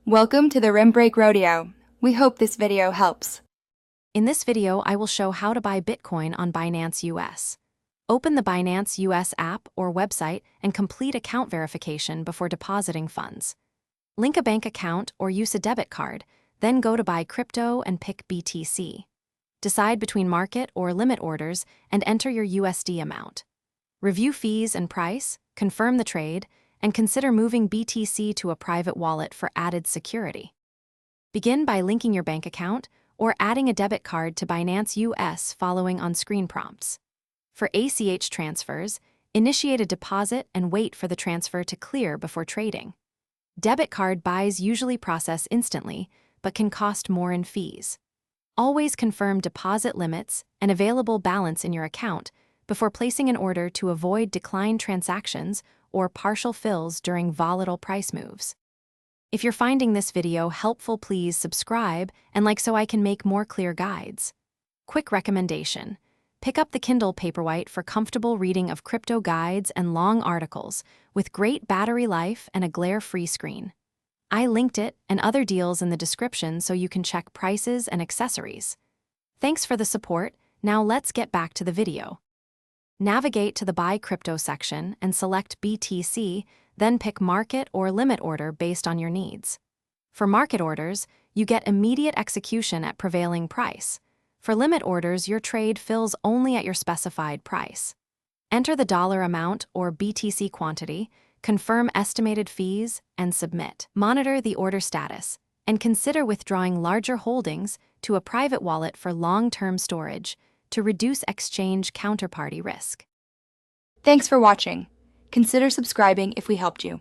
Welcome to the Rim Break Rodeo. We hope this video helps. In this video, I will show how to buy Bitcoin on Binance US. Open the Binance US app or website and complete account verification before depositing funds. Link a bank account or use a debit card, then go to Buy Crypto and pick BTC. Decide between market or limit orders and enter your USD amount. Review fees and price, confirm the trade, and consider moving BTC to a private wallet for added security. Begin by linking your bank account or adding a debit card to Binance US following on-screen prompts. For ACH transfers, initiate a deposit and wait for the transfer to clear before trading. Debit card buys usually process instantly, but can cost more in fees. Always confirm deposit limits and available balance in your account before placing an order to avoid declined transactions or partial fills during volatile price moves. If you're finding this video helpful, please subscribe and like so I can make more clear guides. Quick recommendation: pick up the Kindle Paperwhite for comfortable reading of crypto guides and long articles with great battery life and a glare-free screen. I linked it and other deals in the description so you can check prices and accessories. Thanks for the support. Now let's get back to the video. Navigate to the Buy Crypto section and select BTC, then pick Market or Limit Order based on your needs. For market orders, you get immediate execution at prevailing price. For limit orders, your trade fills only at your specified price. Enter the dollar amount or BTC quantity, confirm estimated fees, and submit. Monitor the order status, and consider withdrawing larger holdings to a private wallet for long-term storage to reduce exchange counterparty risk. Thanks for watching. Consider subscribing if we helped you.